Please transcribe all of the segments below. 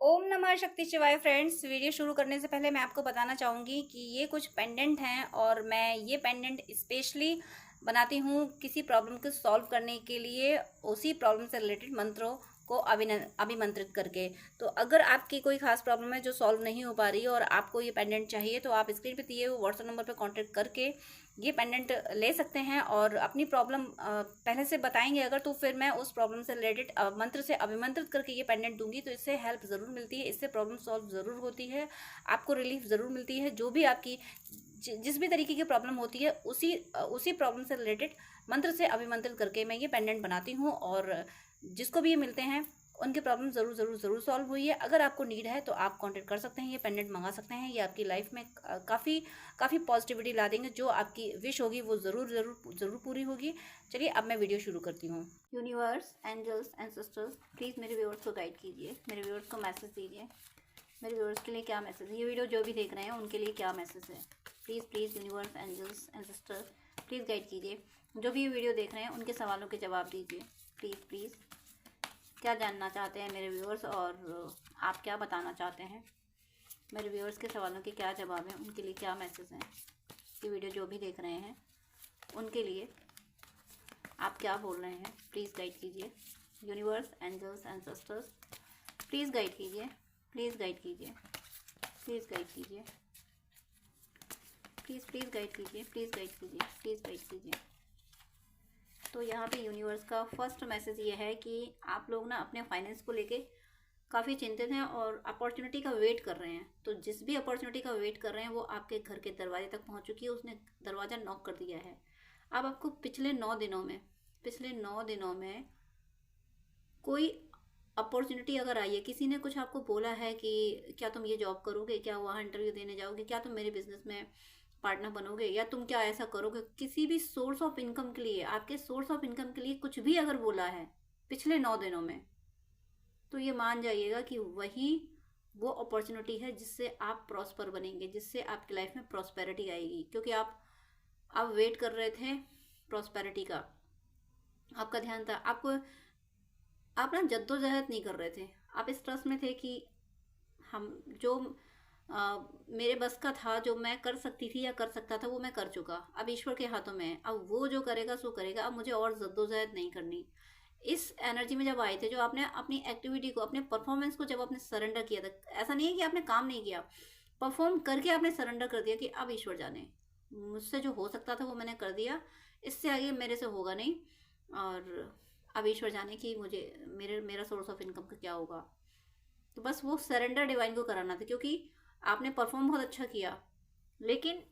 ओम नमः शक्ति शिवाय फ्रेंड्स। वीडियो शुरू करने से पहले मैं आपको बताना चाहूँगी कि ये कुछ पेंडेंट हैं और मैं ये पेंडेंट स्पेशली बनाती हूँ किसी प्रॉब्लम को सॉल्व करने के लिए, उसी प्रॉब्लम से रिलेटेड मंत्रों को अभिमंत्रित करके। तो अगर आपकी कोई खास प्रॉब्लम है जो सॉल्व नहीं हो पा रही है और आपको ये पेंडेंट चाहिए, तो आप स्क्रीन पे दिए हुए व्हाट्सएप नंबर पे कांटेक्ट करके ये पेंडेंट ले सकते हैं और अपनी प्रॉब्लम पहले से बताएंगे अगर, तो फिर मैं उस प्रॉब्लम से रिलेटेड मंत्र से अभिमंत्रित करके ये पेंडेंट दूंगी। तो इससे हेल्प ज़रूर मिलती है, इससे प्रॉब्लम सॉल्व ज़रूर होती है, आपको रिलीफ ज़रूर मिलती है। जो भी आपकी जिस भी तरीके की प्रॉब्लम होती है, उसी प्रॉब्लम से रिलेटेड मंत्र से अभिमंत्रित करके मैं ये पेंडेंट बनाती हूँ और जिसको भी ये मिलते हैं उनकी प्रॉब्लम ज़रूर ज़रूर ज़रूर सॉल्व हुई है। अगर आपको नीड है तो आप कांटेक्ट कर सकते हैं, ये पेंडेंट मंगा सकते हैं। ये आपकी लाइफ में काफ़ी पॉजिटिविटी ला देंगे। जो आपकी विश होगी वो ज़रूर ज़रूर ज़रूर पूरी होगी। चलिए अब मैं वीडियो शुरू करती हूँ। Universe, angels and sisters, please मेरे व्यूअर्स को गाइड कीजिए, मेरे व्यूअर्स को मैसेज दीजिए। मेरे व्यूअर्स के लिए क्या मैसेज है, ये वीडियो जो भी देख रहे हैं उनके लिए क्या मैसेज है। Please please universe, angels and sisters, please guide कीजिए। जो भी ये वीडियो देख रहे हैं उनके सवालों के जवाब दीजिए। प्लीज़ प्लीज़, क्या जानना चाहते हैं मेरे व्यूअर्स और आप क्या बताना चाहते हैं। मेरे व्यूअर्स के सवालों के क्या जवाब हैं, उनके लिए क्या मैसेज हैं। ये वीडियो जो भी देख रहे हैं उनके लिए आप क्या बोल रहे हैं, प्लीज़ गाइड कीजिए। Universe, angels and sisters, please guide कीजिए, प्लीज़ गाइड कीजिए, प्लीज़ गाइड कीजिए, प्लीज़ प्लीज़ गाइड कीजिए, प्लीज़ गाइड कीजिए, प्लीज़ गाइड कीजिए। तो यहाँ पे यूनिवर्स का फर्स्ट मैसेज ये है कि आप लोग ना अपने फाइनेंस को लेके काफ़ी चिंतित हैं और अपॉर्चुनिटी का वेट कर रहे हैं। तो जिस भी अपॉर्चुनिटी का वेट कर रहे हैं वो आपके घर के दरवाजे तक पहुँच चुकी है, उसने दरवाज़ा नॉक कर दिया है। अब आपको पिछले 9 दिनों में कोई अपॉर्चुनिटी अगर आई है, किसी ने कुछ आपको बोला है कि क्या तुम ये जॉब करोगे, क्या वहाँ इंटरव्यू देने जाओगे, क्या तुम मेरे बिजनेस में पार्टनर बनोगे, या तुम क्या ऐसा करोगे, किसी भी सोर्स ऑफ इनकम के लिए, आपके सोर्स ऑफ इनकम के लिए कुछ भी अगर बोला है पिछले 9 दिनों में, तो ये मान जाइएगा कि वही वो अपॉर्चुनिटी है जिससे आप प्रॉस्पर बनेंगे, जिससे आपकी लाइफ में प्रॉस्पेरिटी आएगी। क्योंकि आप वेट कर रहे थे प्रॉस्पेरिटी का, आपका ध्यान था, आप ना जद्दोजहद नहीं कर रहे थे। आप इस ट्रस्ट में थे कि हम जो मेरे बस का था, जो मैं कर सकती थी या कर सकता था, वो मैं कर चुका। अब ईश्वर के हाथों में है, अब वो जो करेगा सो करेगा। अब मुझे और जद्दोजहद नहीं करनी। इस एनर्जी में जब आए थे, जो आपने अपनी एक्टिविटी को, अपने परफॉर्मेंस को जब आपने सरेंडर किया था, ऐसा नहीं है कि आपने काम नहीं किया, परफॉर्म करके आपने सरेंडर कर दिया कि अब ईश्वर जाने, मुझसे जो हो सकता था वो मैंने कर दिया, इससे आगे मेरे से होगा नहीं, और अब ईश्वर जाने कि मुझे मेरा सोर्स ऑफ इनकम का क्या होगा। तो बस वो सरेंडर डिवाइन को कराना था, क्योंकि आपने परफॉर्म बहुत अच्छा किया, लेकिन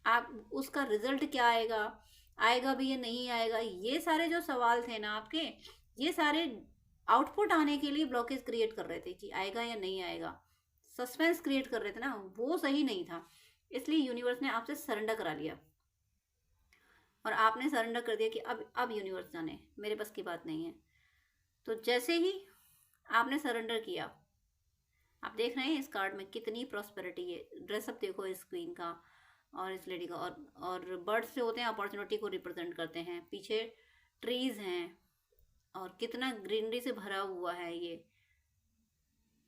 आप उसका रिजल्ट क्या आएगा, आएगा भी या नहीं आएगा, ये सारे जो सवाल थे ना आपके, ये सारे आउटपुट आने के लिए ब्लॉकेज क्रिएट कर रहे थे कि आएगा या नहीं आएगा, सस्पेंस क्रिएट कर रहे थे ना, वो सही नहीं था। इसलिए यूनिवर्स ने आपसे सरेंडर करा लिया और आपने सरेंडर कर दिया कि अब यूनिवर्स जाने, मेरे बस की बात नहीं है। तो जैसे ही आपने सरेंडर किया, आप देख रहे हैं इस कार्ड में कितनी प्रॉस्पेरिटी है। ड्रेसअप देखो इस क्वीन का और इस लेडी का, और बर्ड्स जो होते हैं अपॉर्चुनिटी को रिप्रेजेंट करते हैं, पीछे ट्रीज हैं और कितना ग्रीनरी से भरा हुआ है। ये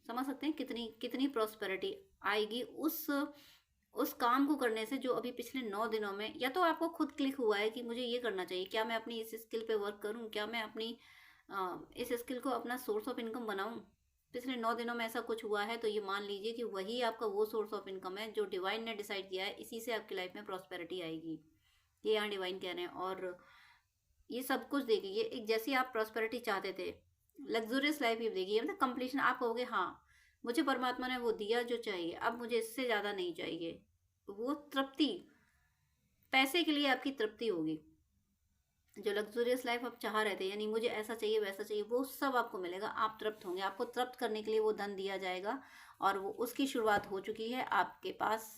समझ सकते हैं कितनी कितनी प्रॉस्पेरिटी आएगी उस काम को करने से, जो अभी पिछले 9 दिनों में या तो आपको खुद क्लिक हुआ है कि मुझे ये करना चाहिए, क्या मैं अपनी इस स्किल पे वर्क करूं, क्या मैं अपनी इस स्किल को अपना सोर्स ऑफ इनकम बनाऊं। पिछले 9 दिनों में ऐसा कुछ हुआ है, तो ये मान लीजिए कि वही आपका वो सोर्स ऑफ इनकम है जो डिवाइन ने डिसाइड किया है, इसी से आपकी लाइफ में प्रॉस्पेरिटी आएगी। ये यहाँ डिवाइन कह रहे हैं और ये सब कुछ देगी। ये एक, जैसी आप प्रॉस्पेरिटी चाहते थे, लग्जूरियस लाइफ ये देगी, मतलब कंप्लीशन। आप कहोगे हाँ मुझे परमात्मा ने वो दिया जो चाहिए, अब मुझे इससे ज़्यादा नहीं चाहिए। वो तृप्ति, पैसे के लिए आपकी तृप्ति होगी। जो लग्जूरियस लाइफ आप चाह रहे थे, यानी मुझे ऐसा चाहिए वैसा चाहिए, वो सब आपको मिलेगा। आप तृप्त होंगे, आपको तृप्त करने के लिए वो धन दिया जाएगा और वो उसकी शुरुआत हो चुकी है। आपके पास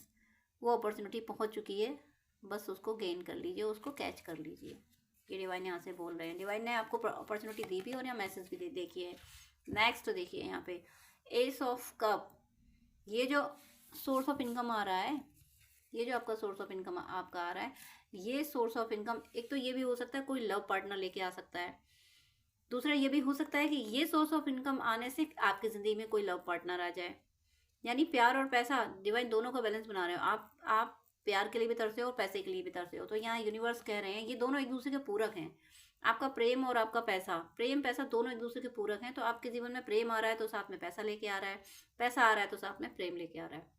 वो अपॉर्चुनिटी पहुंच चुकी है, बस उसको गेन कर लीजिए, उसको कैच कर लीजिए। ये डिवाइन यहाँ से बोल रहे हैं, डिवाइन ने आपको अपॉर्चुनिटी दी भी और यहाँ मैसेज भी दे। देखिए नेक्स्ट, देखिए यहाँ पे एस ऑफ कप। ये जो सोर्स ऑफ इनकम आ रहा है, ये जो आपका सोर्स ऑफ इनकम आपका आ रहा है, ये सोर्स ऑफ इनकम एक तो ये भी हो सकता है कोई लव पार्टनर लेके आ सकता है। दूसरा ये भी हो सकता है कि ये सोर्स ऑफ इनकम आने से आपकी ज़िंदगी में कोई लव पार्टनर आ जाए, यानी प्यार और पैसा, डिवाइन दोनों का बैलेंस बना रहे हो आप प्यार के लिए भी तरसे हो और पैसे के लिए भी तरसे हो। तो यहाँ यूनिवर्स कह रहे हैं ये दोनों एक दूसरे के पूरक हैं। आपका प्रेम और आपका पैसा, प्रेम पैसा दोनों एक दूसरे के पूरक हैं। तो आपके जीवन में प्रेम आ रहा है तो साथ में पैसा लेके आ रहा है, पैसा आ रहा है तो साथ में प्रेम लेके आ रहा है।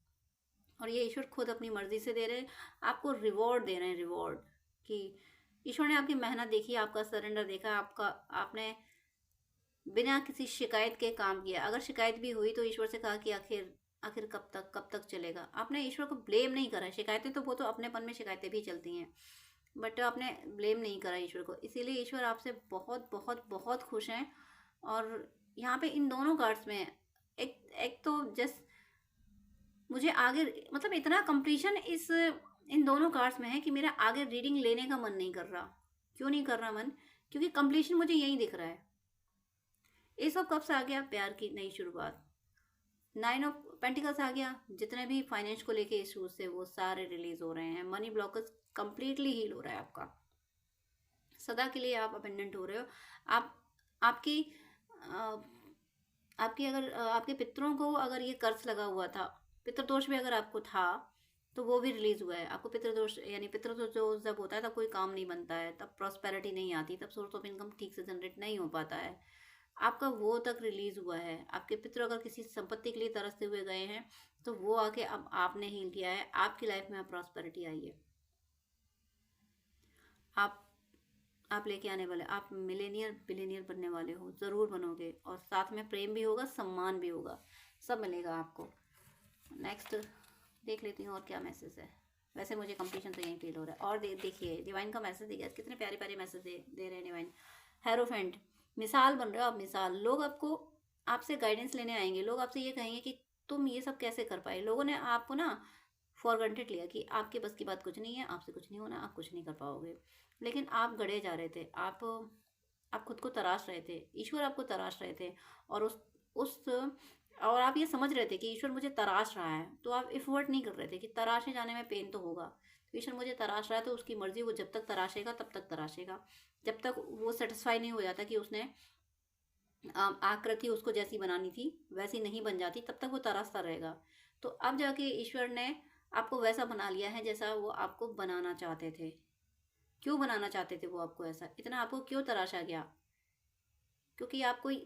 और ये ईश्वर खुद अपनी मर्जी से दे रहे हैं, आपको रिवॉर्ड दे रहे हैं। रिवॉर्ड कि ईश्वर ने आपकी मेहनत देखी, आपका सरेंडर देखा, आपने बिना किसी शिकायत के काम किया। अगर शिकायत भी हुई तो ईश्वर से कहा कि आखिर कब तक चलेगा। आपने ईश्वर को ब्लेम नहीं करा। शिकायतें तो वो तो अपनेपन में शिकायतें भी चलती हैं, बट आपने ब्लेम नहीं करा ईश्वर को। इसीलिए ईश्वर आपसे बहुत बहुत बहुत खुश हैं। और यहाँ पे इन दोनों कार्ड्स में एक तो जस्ट मुझे आगे मतलब इतना कंप्लीशन इन दोनों कार्ड्स में है कि मेरा आगे रीडिंग लेने का मन नहीं कर रहा। क्यों नहीं कर रहा मन? क्योंकि कंप्लीशन मुझे यही दिख रहा है। ये सब कब से आ गया? प्यार की नई शुरुआत। 9 ऑफ पेंटिकल्स आ गया। जितने भी फाइनेंस को लेके इश्यूज थे वो सारे रिलीज हो रहे हैं। मनी ब्लॉकेज कंप्लीटली हील हो रहा है आपका। सदा के लिए आप अबेंडेंट हो रहे हो। आप आपकी अगर आपके पितरों को अगर ये कर्ज लगा हुआ था, पितृदोष भी अगर आपको था, तो वो भी रिलीज हुआ है। आपको पितृदोष यानी पितृदोष जो जब होता है तब कोई काम नहीं बनता है, तब प्रॉस्पेरिटी नहीं आती, तब सोर्स ऑफ इनकम ठीक से जनरेट नहीं हो पाता है। आपका वो तक रिलीज हुआ है। आपके पितर अगर किसी संपत्ति के लिए तरसते हुए गए हैं तो वो आके अब आपने हील किया है। आपकी लाइफ में अब प्रॉस्पेरिटी आई है। आप लेके आने वाले, आप मिलेनियर बिलेनियर बनने वाले हो, ज़रूर बनोगे। और साथ में प्रेम भी होगा, सम्मान भी होगा, सब मिलेगा आपको। नेक्स्ट देख लेती हूँ और क्या मैसेज है। वैसे मुझे कंप्लीशन तो यही फील हो रहा है। और देखिए डिवाइन का मैसेज दिया, कितने प्यारे प्यारे मैसेज दे रहे हैं डिवाइन। हेरोफेंट, मिसाल बन रहे हो आप, मिसाल। लोग आपसे गाइडेंस लेने आएंगे। लोग आपसे ये कहेंगे कि तुम ये सब कैसे कर पाए। लोगों ने आपको ना फॉर ग्रांटेड लिया कि आपके बस की बात कुछ नहीं है, आपसे कुछ नहीं होना, आप कुछ नहीं कर पाओगे। लेकिन आप गढ़े जा रहे थे, आप खुद को तराश रहे थे, ईश्वर आपको तराश रहे थे। और और आप ये समझ रहे थे कि ईश्वर मुझे तराश रहा है, तो आप एफर्ट नहीं कर रहे थे कि तराशे जाने में पेन तो होगा। तो ईश्वर मुझे तराश रहा है तो उसकी मर्जी, वो जब तक तराशेगा तब तक तराशेगा। जब तक वो सेटिस्फाई नहीं हो जाता कि उसने आकृति उसको जैसी बनानी थी वैसी नहीं बन जाती, तब तक वो तराशता रहेगा। तो अब जाके ईश्वर ने आपको वैसा बना लिया है जैसा वो आपको बनाना चाहते थे। क्यों बनाना चाहते थे वो आपको ऐसा? इतना आपको क्यों तराशा गया? क्योंकि आप कोई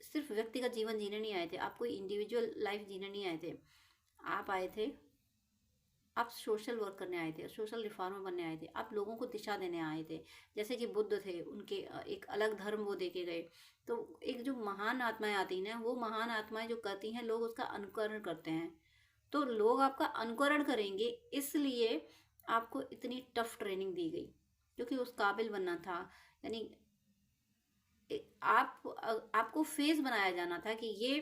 सिर्फ व्यक्तिगत जीवन जीने नहीं आए थे, आप कोई इंडिविजुअल लाइफ जीने नहीं आए थे। आप आए थे, आप सोशल वर्क करने आए थे, सोशल रिफॉर्मर बनने आए थे, आप लोगों को दिशा देने आए थे। जैसे कि बुद्ध थे, उनके एक अलग धर्म वो देके गए। तो एक जो महान आत्माएं आती हैं, वो महान आत्माएं जो करती हैं, लोग उसका अनुकरण करते हैं। तो लोग आपका अनुकरण करेंगे, इसलिए आपको इतनी टफ ट्रेनिंग दी गई, क्योंकि उस काबिल बनना था। यानी आपको फेस बनाया जाना था कि ये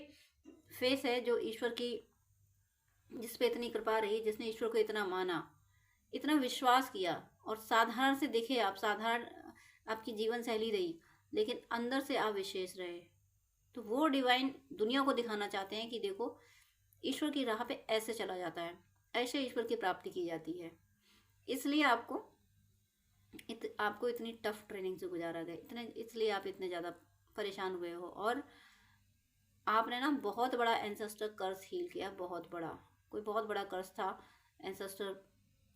फेस है जो ईश्वर की, जिस पे इतनी कृपा रही, जिसने ईश्वर को इतना माना, इतना विश्वास किया। और साधारण से दिखे आप, साधारण आपकी जीवन शैली रही, लेकिन अंदर से आप विशेष रहे। तो वो डिवाइन दुनिया को दिखाना चाहते हैं कि देखो ईश्वर की राह पे ऐसे चला जाता है, ऐसे ईश्वर की प्राप्ति की जाती है। इसलिए आपको इतनी टफ ट्रेनिंग से गुजारा गया, इसलिए आप इतने ज़्यादा परेशान हुए हो। और आपने ना बहुत बड़ा एंसेस्टर कर्ज हील किया, बहुत बड़ा, कोई बहुत बड़ा कर्ज था एंसेस्टर।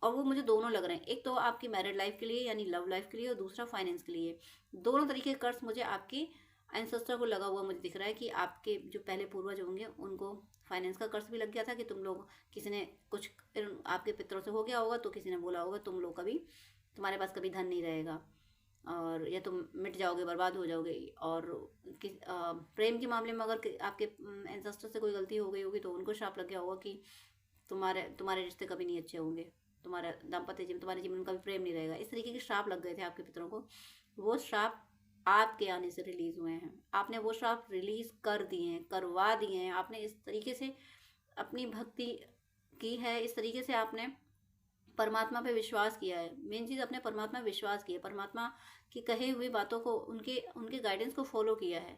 और वो मुझे दोनों लग रहे हैं, एक तो आपकी मैरिड लाइफ के लिए यानी लव लाइफ के लिए, और दूसरा फाइनेंस के लिए। दोनों तरीके के कर्ज मुझे आपके एंसेस्टर को लगा हुआ मुझे दिख रहा है कि आपके जो पहले पूर्वज होंगे उनको फाइनेंस का कर्ज भी लग गया था कि तुम लोग, किसी ने कुछ आपके पितरों से हो गया होगा तो किसी ने बोला होगा तुम लोग कभी, तुम्हारे पास कभी धन नहीं रहेगा और या तुम मिट जाओगे, बर्बाद हो जाओगे। और प्रेम के मामले में अगर आपके एंसेस्टर से कोई गलती हो गई होगी तो उनको श्राप लग गया होगा कि तुम्हारे रिश्ते कभी नहीं अच्छे होंगे, तुम्हारा दाम्पत्य जीवन, तुम्हारे जीवन में कभी प्रेम नहीं रहेगा। इस तरीके के श्राप लग गए थे आपके पितरों को। वो श्राप आपके आने से रिलीज हुए हैं। आपने वो श्राप रिलीज कर दिए हैं, करवा दिए हैं। आपने इस तरीके से अपनी भक्ति की है, इस तरीके से आपने परमात्मा पे विश्वास किया है। मेन चीज़, अपने परमात्मा पे विश्वास किया, परमात्मा की कहे हुई बातों को, उनके गाइडेंस को फॉलो किया है।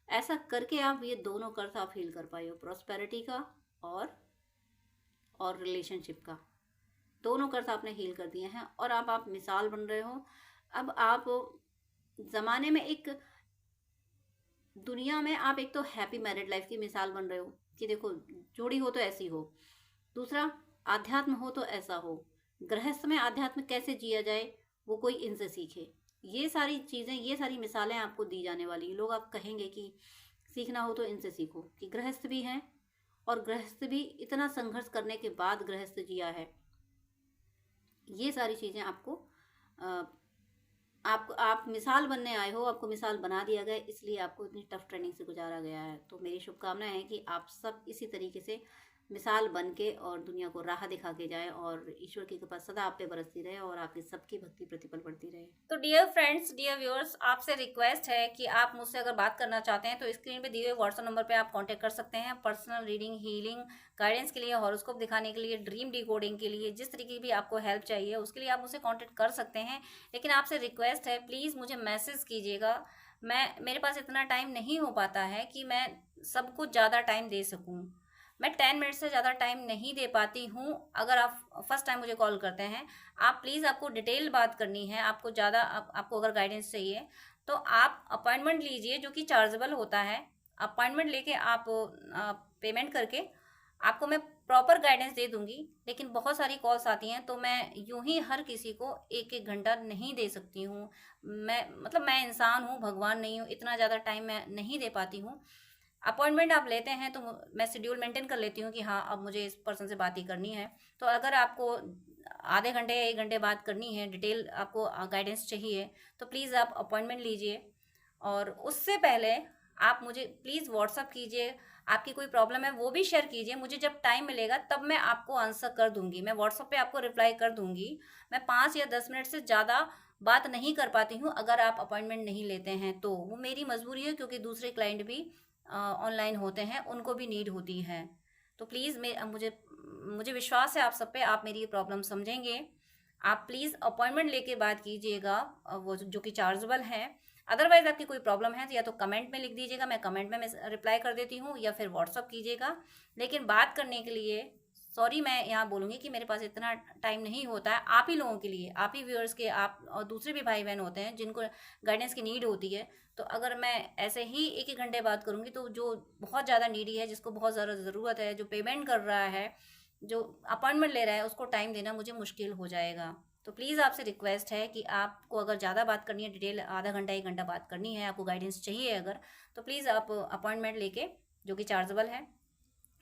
ऐसा करके आप ये दोनों कर्ज आप फील कर पाए हो, प्रॉस्पेरिटी का और रिलेशनशिप का। दोनों कर्ज आपने हील कर दिए हैं और अब आप मिसाल बन रहे हो। अब आप ज़माने में एक दुनिया में आप एक तो हैप्पी मैरिड लाइफ की मिसाल बन रहे हो कि देखो जोड़ी हो तो ऐसी हो, दूसरा आध्यात्म हो तो ऐसा हो, गृहस्थ में आध्यात्म कैसे जिया जाए वो कोई इनसे सीखे। ये सारी चीज़ें, ये सारी मिसालें आपको दी जाने वाली। लोग आप कहेंगे कि सीखना हो तो इनसे सीखो, कि गृहस्थ भी हैं और गृहस्थ भी इतना संघर्ष करने के बाद गृहस्थ जिया है। ये सारी चीज़ें आपको आप मिसाल बनने आए हो, आपको मिसाल बना दिया गया, इसलिए आपको इतनी टफ ट्रेनिंग से गुजारा गया है। तो मेरी शुभकामनाएं हैं कि आप सब इसी तरीके से मिसाल बन के और दुनिया को राह दिखा के जाए और ईश्वर की कृपा सदा आप पे बरसती रहे और आपकी सबकी भक्ति प्रतिपल बढ़ती रहे। तो डियर फ्रेंड्स, डियर व्यूअर्स, आपसे रिक्वेस्ट है कि आप मुझसे अगर बात करना चाहते हैं तो स्क्रीन पे दिए हुए व्हाट्सएप नंबर पे आप कांटेक्ट कर सकते हैं। पर्सनल रीडिंग, हीलिंग, गाइडेंस के लिए, हॉरोस्कोप दिखाने के लिए, ड्रीम डिकोडिंग के लिए, जिस तरीके की भी आपको हेल्प चाहिए उसके लिए आप मुझसे कॉन्टेक्ट कर सकते हैं। लेकिन आपसे रिक्वेस्ट है, प्लीज़ मुझे मैसेज कीजिएगा। मेरे पास इतना टाइम नहीं हो पाता है कि मैं सबको ज़्यादा टाइम दे सकूँ। मैं 10 मिनट से ज़्यादा टाइम नहीं दे पाती हूँ। अगर आप फर्स्ट टाइम मुझे कॉल करते हैं, आप प्लीज़, आपको डिटेल बात करनी है, आपको ज़्यादा आपको अगर गाइडेंस चाहिए तो आप अपॉइंटमेंट लीजिए, जो कि चार्जेबल होता है। अपॉइंटमेंट लेके आप पेमेंट करके आपको मैं प्रॉपर गाइडेंस दे दूंगी। लेकिन बहुत सारी कॉल्स आती हैं तो मैं यूं ही हर किसी को एक एक घंटा नहीं दे सकती हूँ। मैं इंसान हूँ, भगवान नहीं हूँ, इतना ज़्यादा टाइम मैं नहीं दे पाती हूँ। अपॉइंटमेंट आप लेते हैं तो मैं शेड्यूल मेंटेन कर लेती हूँ कि हाँ अब मुझे इस पर्सन से बात ही करनी है। तो अगर आपको आधे घंटे या 1 घंटे बात करनी है, डिटेल आपको गाइडेंस चाहिए, तो प्लीज़ आप अपॉइंटमेंट लीजिए। और उससे पहले आप मुझे प्लीज़ व्हाट्सअप कीजिए, आपकी कोई प्रॉब्लम है वो भी शेयर कीजिए। मुझे जब टाइम मिलेगा तब मैं आपको आंसर कर दूंगी, मैं व्हाट्सअप पे आपको रिप्लाई कर दूंगी। मैं 5 या 10 मिनट से ज़्यादा बात नहीं कर पाती हूँ अगर आप अपॉइंटमेंट नहीं लेते हैं तो। वो मेरी मजबूरी है, क्योंकि दूसरे क्लाइंट भी ऑनलाइन होते हैं, उनको भी नीड होती है। तो प्लीज़ मुझे विश्वास है आप सब पे, आप मेरी प्रॉब्लम समझेंगे। आप प्लीज़ अपॉइंटमेंट लेके बात कीजिएगा, वो जो कि चार्जेबल है। अदरवाइज आपकी कोई प्रॉब्लम है तो या तो कमेंट में लिख दीजिएगा, मैं कमेंट में रिप्लाई कर देती हूँ, या फिर व्हाट्सअप कीजिएगा। लेकिन बात करने के लिए सॉरी, मैं यहाँ बोलूँगी कि मेरे पास इतना टाइम नहीं होता है। आप ही लोगों के लिए, आप ही व्यूअर्स के, आप और दूसरे भी भाई बहन होते हैं जिनको गाइडेंस की नीड होती है। तो अगर मैं ऐसे ही 1-1 घंटे बात करूँगी तो जो बहुत ज़्यादा नीडी है, जिसको बहुत ज़्यादा ज़रूरत है, जो पेमेंट कर रहा है, जो अपॉइंटमेंट ले रहा है, उसको टाइम देना मुझे मुश्किल हो जाएगा। तो प्लीज़ आपसे रिक्वेस्ट है कि आपको अगर ज़्यादा बात करनी है, डिटेल आधा घंटा 1 घंटा बात करनी है, आपको गाइडेंस चाहिए अगर, तो प्लीज़ आप अपॉइंटमेंट लेके, जो कि चार्जेबल है,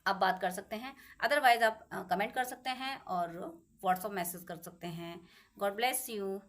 आप बात कर सकते हैं। अदरवाइज आप कमेंट कर सकते हैं और व्हाट्सअप मैसेज कर सकते हैं। God bless you.